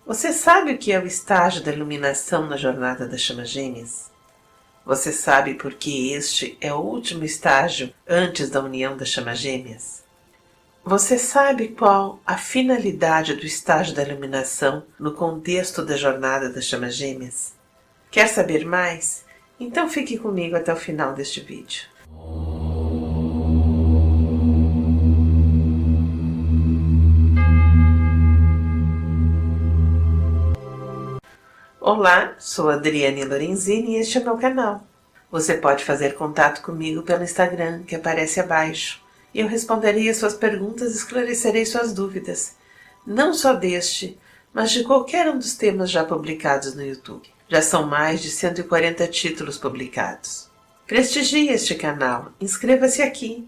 Você sabe o que é o estágio da iluminação na jornada das chamas gêmeas? Você sabe por que este é o último estágio antes da união das chamas gêmeas? Você sabe qual a finalidade do estágio da iluminação no contexto da jornada das chamas gêmeas? Quer saber mais? Então fique comigo até o final deste vídeo. Olá, sou Adriane Lorenzini e este é o meu canal. Você pode fazer contato comigo pelo Instagram que aparece abaixo e eu responderei as suas perguntas e esclarecerei suas dúvidas, não só deste, mas de qualquer um dos temas já publicados no YouTube. Já são mais de 140 títulos publicados. Prestigie este canal, inscreva-se aqui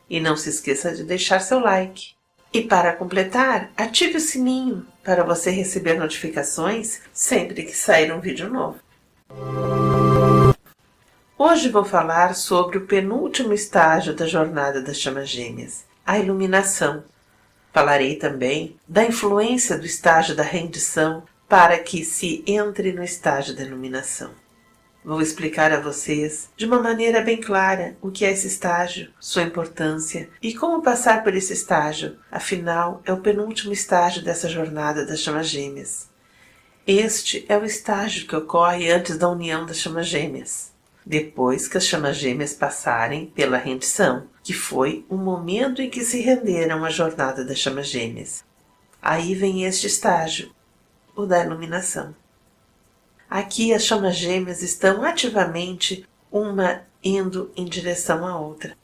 e não se esqueça de deixar seu like. E para completar, ative o sininho para você receber notificações sempre que sair um vídeo novo. Hoje vou falar sobre o penúltimo estágio da jornada das chamas gêmeas, a iluminação. Falarei também da influência do estágio da rendição para que se entre no estágio da iluminação. Vou explicar a vocês, de uma maneira bem clara, o que é esse estágio, sua importância e como passar por esse estágio, afinal é o penúltimo estágio dessa jornada das chamas gêmeas. Este é o estágio que ocorre antes da união das chamas gêmeas, depois que as chamas gêmeas passarem pela rendição, que foi o momento em que se renderam à jornada das chamas gêmeas. Aí vem este estágio, o da iluminação. Aqui as chamas gêmeas estão ativamente uma indo em direção à outra.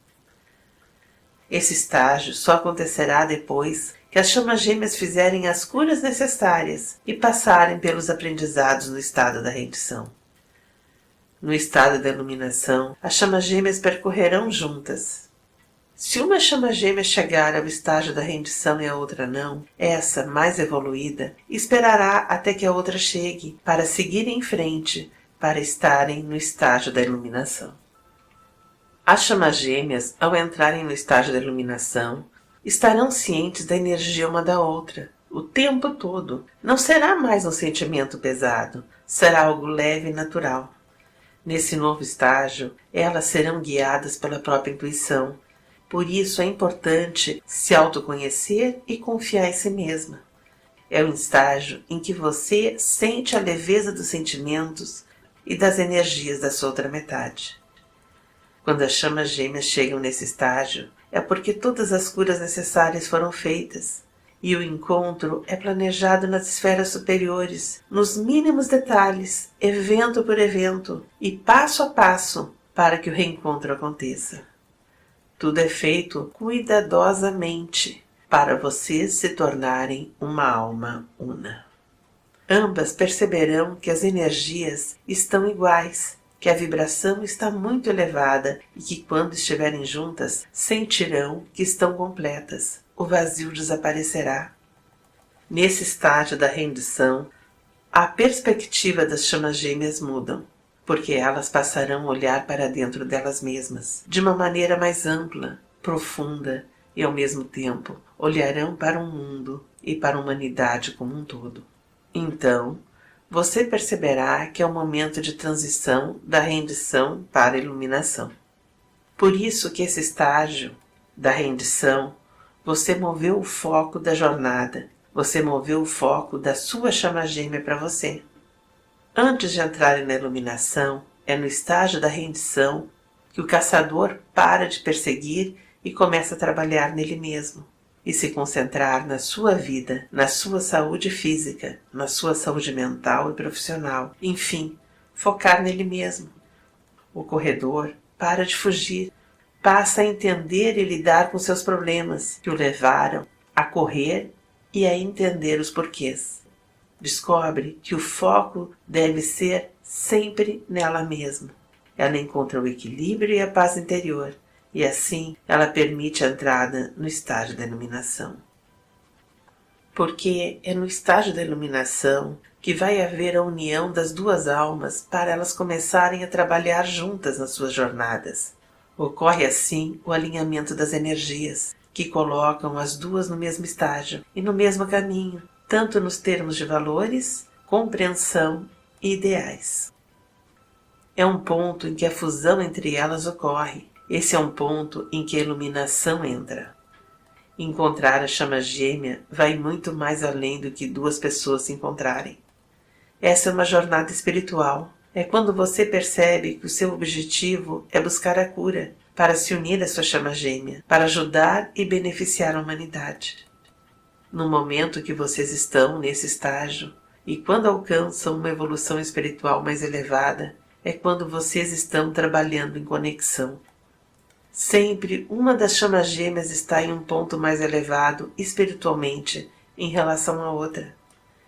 Esse estágio só acontecerá depois que as chamas gêmeas fizerem as curas necessárias e passarem pelos aprendizados no estado da rendição. No estado da iluminação, as chamas gêmeas percorrerão juntas. Se uma chama gêmea chegar ao estágio da rendição e a outra não, essa, mais evoluída, esperará até que a outra chegue para seguir em frente, para estarem no estágio da iluminação. As chamas gêmeas, ao entrarem no estágio da iluminação, estarão cientes da energia uma da outra, o tempo todo. Não será mais um sentimento pesado, será algo leve e natural. Nesse novo estágio, elas serão guiadas pela própria intuição. Por isso é importante se autoconhecer e confiar em si mesma. É um estágio em que você sente a leveza dos sentimentos e das energias da sua outra metade. Quando as chamas gêmeas chegam nesse estágio, é porque todas as curas necessárias foram feitas, e o encontro é planejado nas esferas superiores, nos mínimos detalhes, evento por evento e passo a passo, para que o reencontro aconteça. Tudo é feito cuidadosamente para vocês se tornarem uma alma una. Ambas perceberão que as energias estão iguais, que a vibração está muito elevada e que quando estiverem juntas sentirão que estão completas. O vazio desaparecerá. Nesse estágio da rendição, a perspectiva das chamas gêmeas mudam, porque elas passarão a olhar para dentro delas mesmas, de uma maneira mais ampla, profunda e, ao mesmo tempo, olharão para o mundo e para a humanidade como um todo. Então, você perceberá que é o momento de transição da rendição para a iluminação. Por isso que esse estágio da rendição, você moveu o foco da jornada, você moveu o foco da sua chama gêmea para você. Antes de entrar na iluminação, é no estágio da rendição que o caçador para de perseguir e começa a trabalhar nele mesmo e se concentrar na sua vida, na sua saúde física, na sua saúde mental e profissional. Enfim, focar nele mesmo. O corredor para de fugir, passa a entender e lidar com seus problemas que o levaram a correr e a entender os porquês. Descobre que o foco deve ser sempre nela mesma. Ela encontra o equilíbrio e a paz interior, e assim ela permite a entrada no estágio da iluminação. Porque é no estágio da iluminação que vai haver a união das duas almas para elas começarem a trabalhar juntas nas suas jornadas. Ocorre assim o alinhamento das energias, que colocam as duas no mesmo estágio e no mesmo caminho, tanto nos termos de valores, compreensão e ideais. É um ponto em que a fusão entre elas ocorre. Esse é um ponto em que a iluminação entra. Encontrar a chama gêmea vai muito mais além do que duas pessoas se encontrarem. Essa é uma jornada espiritual. É quando você percebe que o seu objetivo é buscar a cura, para se unir à sua chama gêmea, para ajudar e beneficiar a humanidade. No momento que vocês estão nesse estágio, e quando alcançam uma evolução espiritual mais elevada, é quando vocês estão trabalhando em conexão. Sempre uma das chamas gêmeas está em um ponto mais elevado espiritualmente em relação à outra.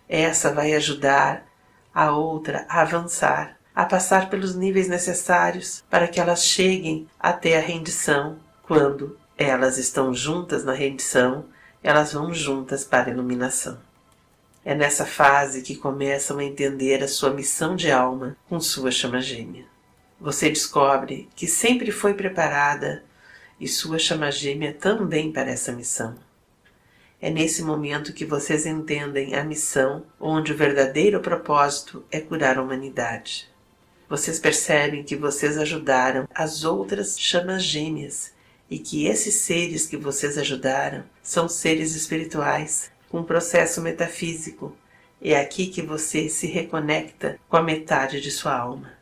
Essa vai ajudar a outra a avançar, a passar pelos níveis necessários para que elas cheguem até a rendição. Quando elas estão juntas na rendição, elas vão juntas para a iluminação. É nessa fase que começam a entender a sua missão de alma com sua chama gêmea. Você descobre que sempre foi preparada e sua chama gêmea também para essa missão. É nesse momento que vocês entendem a missão, onde o verdadeiro propósito é curar a humanidade. Vocês percebem que vocês ajudaram as outras chamas gêmeas e que esses seres que vocês ajudaram são seres espirituais, com um processo metafísico. É aqui que você se reconecta com a metade de sua alma.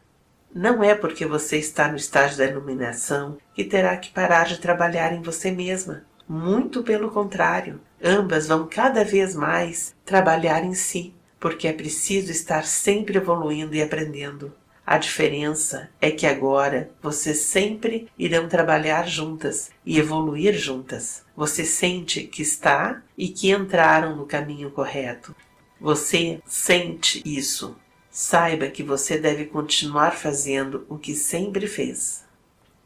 Não é porque você está no estágio da iluminação que terá que parar de trabalhar em você mesma. Muito pelo contrário, ambas vão cada vez mais trabalhar em si, porque é preciso estar sempre evoluindo e aprendendo. A diferença é que agora vocês sempre irão trabalhar juntas e evoluir juntas. Você sente que está e que entraram no caminho correto. Você sente isso. Saiba que você deve continuar fazendo o que sempre fez.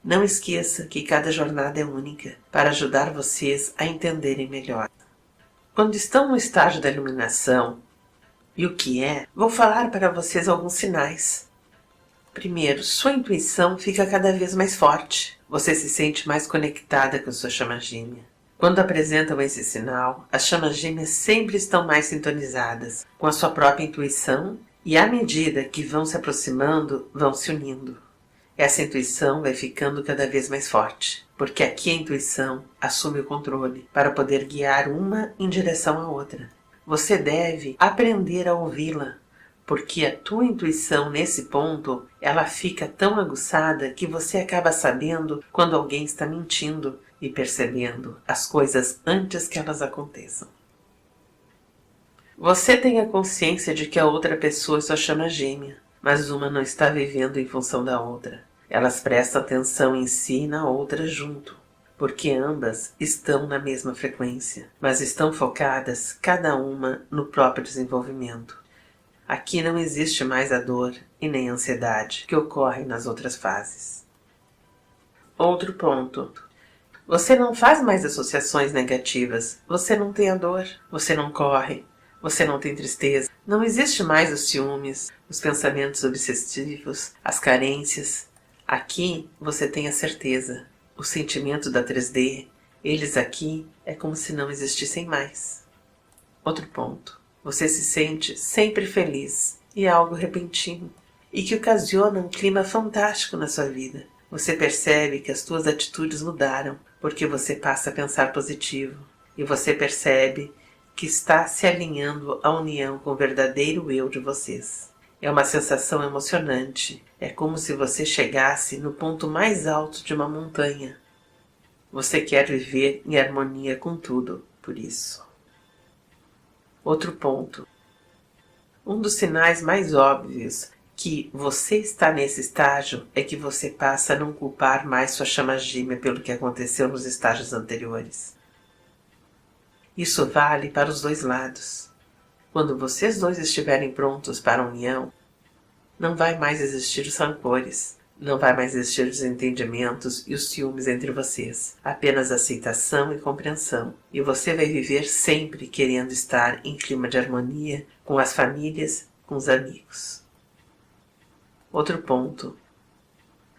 Não esqueça que cada jornada é única para ajudar vocês a entenderem melhor. Quando estão no estágio da iluminação, e o que é, vou falar para vocês alguns sinais. Primeiro, sua intuição fica cada vez mais forte. Você se sente mais conectada com sua chama gêmea. Quando apresentam esse sinal, as chamas gêmeas sempre estão mais sintonizadas com a sua própria intuição e à medida que vão se aproximando, vão se unindo. Essa intuição vai ficando cada vez mais forte, porque aqui a intuição assume o controle para poder guiar uma em direção à outra. Você deve aprender a ouvi-la, porque a tua intuição nesse ponto, ela fica tão aguçada que você acaba sabendo quando alguém está mentindo e percebendo as coisas antes que elas aconteçam. Você tem a consciência de que a outra pessoa é sua chama gêmea, mas uma não está vivendo em função da outra. Elas prestam atenção em si e na outra junto, porque ambas estão na mesma frequência, mas estão focadas cada uma no próprio desenvolvimento. Aqui não existe mais a dor e nem a ansiedade que ocorrem nas outras fases. Outro ponto. Você não faz mais associações negativas, você não tem a dor, você não corre, você não tem tristeza. Não existe mais os ciúmes, os pensamentos obsessivos, as carências. Aqui você tem a certeza. O sentimento da 3D, eles aqui é como se não existissem mais. Outro ponto. Você se sente sempre feliz e é algo repentino e que ocasiona um clima fantástico na sua vida. Você percebe que as suas atitudes mudaram porque você passa a pensar positivo e você percebe que está se alinhando à união com o verdadeiro eu de vocês. É uma sensação emocionante. É como se você chegasse no ponto mais alto de uma montanha. Você quer viver em harmonia com tudo, por isso. Outro ponto. Um dos sinais mais óbvios que você está nesse estágio é que você passa a não culpar mais sua chama gêmea pelo que aconteceu nos estágios anteriores. Isso vale para os dois lados. Quando vocês dois estiverem prontos para a união, não vai mais existir os rancores, não vai mais existir os desentendimentos e os ciúmes entre vocês. Apenas aceitação e compreensão. E você vai viver sempre querendo estar em clima de harmonia com as famílias, com os amigos. Outro ponto.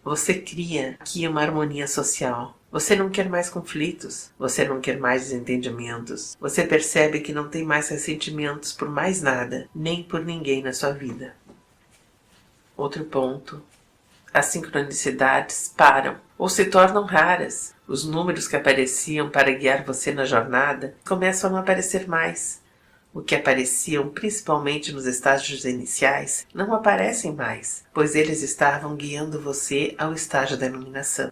Você cria aqui uma harmonia social. Você não quer mais conflitos, você não quer mais desentendimentos, você percebe que não tem mais ressentimentos por mais nada, nem por ninguém na sua vida. Outro ponto. As sincronicidades param ou se tornam raras. Os números que apareciam para guiar você na jornada começam a não aparecer mais. O que apareciam principalmente nos estágios iniciais não aparecem mais, pois eles estavam guiando você ao estágio da iluminação.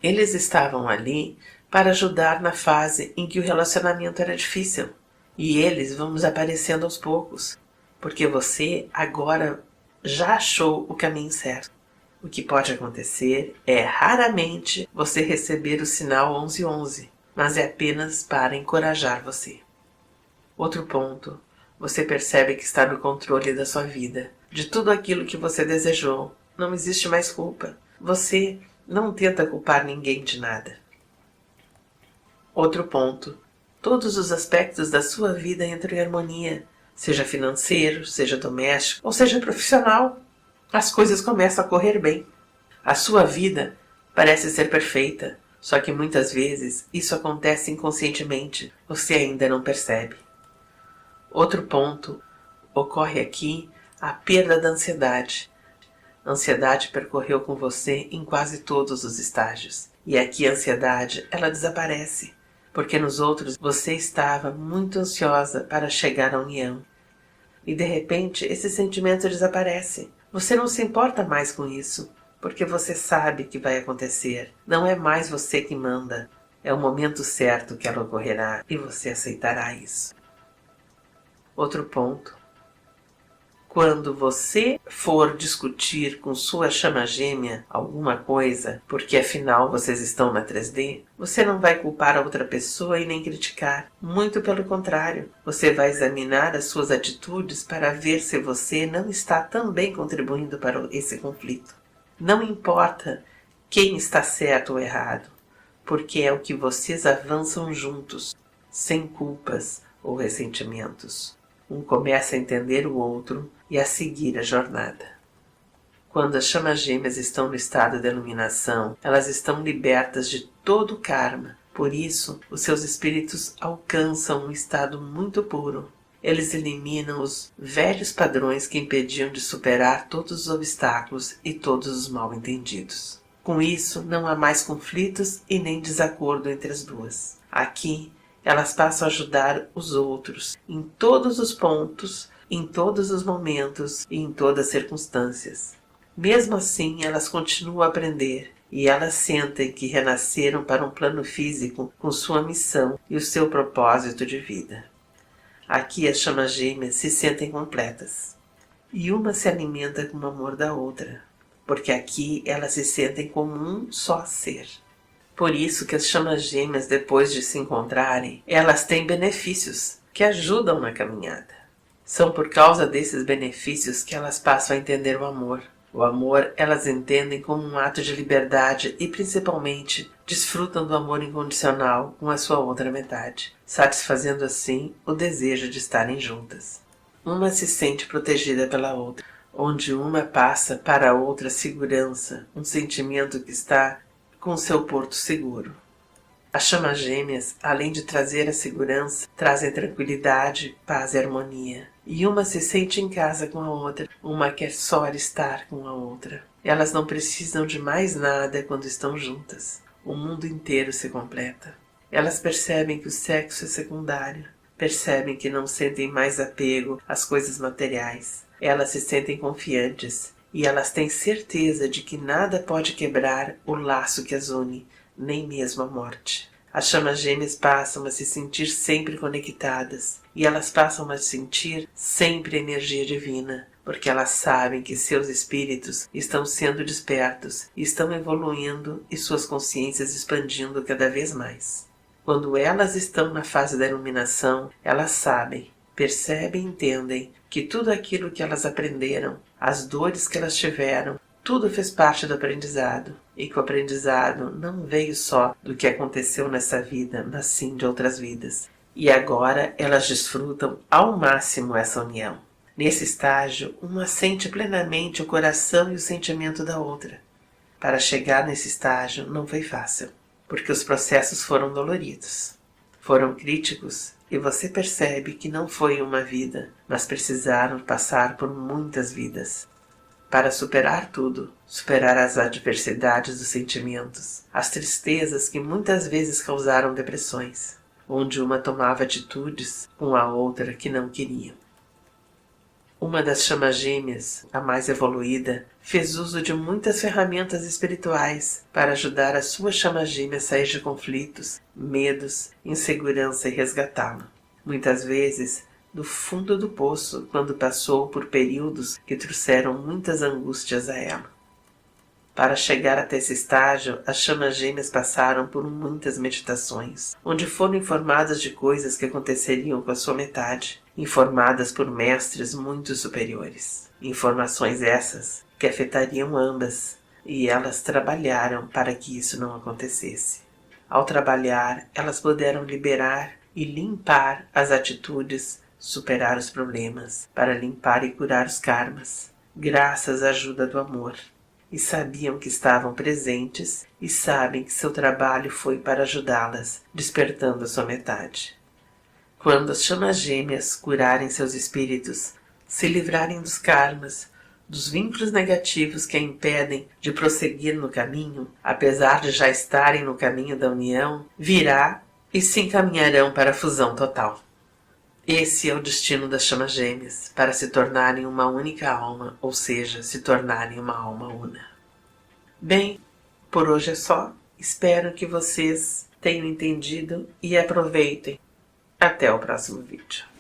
Eles estavam ali para ajudar na fase em que o relacionamento era difícil. E eles vão desaparecendo aos poucos, porque você agora já achou o caminho certo. O que pode acontecer é raramente você receber o sinal 1111, mas é apenas para encorajar você. Outro ponto, você percebe que está no controle da sua vida, de tudo aquilo que você desejou. Não existe mais culpa. Você não tenta culpar ninguém de nada. Outro ponto, todos os aspectos da sua vida entram em harmonia, seja financeiro, seja doméstico ou seja profissional. As coisas começam a correr bem. A sua vida parece ser perfeita, só que muitas vezes isso acontece inconscientemente, você ainda não percebe. Outro ponto, ocorre aqui a perda da ansiedade. A ansiedade percorreu com você em quase todos os estágios. E aqui a ansiedade, ela desaparece, porque nos outros você estava muito ansiosa para chegar à união. E de repente esse sentimento desaparece. Você não se importa mais com isso, porque você sabe que vai acontecer. Não é mais você que manda. É o momento certo que ela ocorrerá e você aceitará isso. Outro ponto. Quando você for discutir com sua chama gêmea alguma coisa, porque afinal vocês estão na 3D, você não vai culpar a outra pessoa e nem criticar. Muito pelo contrário, você vai examinar as suas atitudes para ver se você não está também contribuindo para esse conflito. Não importa quem está certo ou errado, porque é o que vocês avançam juntos, sem culpas ou ressentimentos. Um começa a entender o outro e a seguir a jornada. Quando as chamas gêmeas estão no estado de iluminação, elas estão libertas de todo o karma. Por isso, os seus espíritos alcançam um estado muito puro. Eles eliminam os velhos padrões que impediam de superar todos os obstáculos e todos os mal-entendidos. Com isso, não há mais conflitos e nem desacordo entre as duas. Aqui, elas passam a ajudar os outros em todos os pontos, em todos os momentos e em todas as circunstâncias. Mesmo assim, elas continuam a aprender e elas sentem que renasceram para um plano físico com sua missão e o seu propósito de vida. Aqui as chamas gêmeas se sentem completas e uma se alimenta com o amor da outra, porque aqui elas se sentem como um só ser. Por isso que as chamas gêmeas, depois de se encontrarem, elas têm benefícios que ajudam na caminhada. São por causa desses benefícios que elas passam a entender o amor. O amor elas entendem como um ato de liberdade e principalmente desfrutam do amor incondicional com a sua outra metade, satisfazendo assim o desejo de estarem juntas. Uma se sente protegida pela outra, onde uma passa para a outra segurança, um sentimento que está com seu porto seguro. As chamas gêmeas, além de trazer a segurança, trazem tranquilidade, paz e harmonia. E uma se sente em casa com a outra, uma quer só estar com a outra. Elas não precisam de mais nada quando estão juntas. O mundo inteiro se completa. Elas percebem que o sexo é secundário, percebem que não sentem mais apego às coisas materiais. Elas se sentem confiantes e elas têm certeza de que nada pode quebrar o laço que as une, nem mesmo a morte. As chamas gêmeas passam a se sentir sempre conectadas e elas passam a sentir sempre a energia divina, porque elas sabem que seus espíritos estão sendo despertos, estão evoluindo e suas consciências expandindo cada vez mais. Quando elas estão na fase da iluminação, elas sabem, percebem e entendem que tudo aquilo que elas aprenderam, as dores que elas tiveram, tudo fez parte do aprendizado, e que o aprendizado não veio só do que aconteceu nessa vida, mas sim de outras vidas. E agora elas desfrutam ao máximo essa união. Nesse estágio, uma sente plenamente o coração e o sentimento da outra. Para chegar nesse estágio não foi fácil, porque os processos foram doloridos, foram críticos e você percebe que não foi uma vida, mas precisaram passar por muitas vidas. Para superar tudo, superar as adversidades dos sentimentos, as tristezas que muitas vezes causaram depressões, onde uma tomava atitudes com a outra que não queria. Uma das chamas gêmeas, a mais evoluída, fez uso de muitas ferramentas espirituais para ajudar a sua chama gêmea a sair de conflitos, medos, insegurança e resgatá-la. Muitas vezes, do fundo do poço, quando passou por períodos que trouxeram muitas angústias a ela. Para chegar até esse estágio, as chamas gêmeas passaram por muitas meditações, onde foram informadas de coisas que aconteceriam com a sua metade, informadas por mestres muito superiores. Informações essas que afetariam ambas, e elas trabalharam para que isso não acontecesse. Ao trabalhar, elas puderam liberar e limpar as atitudes, superar os problemas, para limpar e curar os karmas, graças à ajuda do amor. E sabiam que estavam presentes e sabem que seu trabalho foi para ajudá-las, despertando a sua metade. Quando as chamas gêmeas curarem seus espíritos, se livrarem dos karmas, dos vínculos negativos que a impedem de prosseguir no caminho, apesar de já estarem no caminho da união, virá e se encaminharão para a fusão total. Esse é o destino das chamas gêmeas, para se tornarem uma única alma, ou seja, se tornarem uma alma una. Bem, por hoje é só. Espero que vocês tenham entendido e aproveitem. Até o próximo vídeo.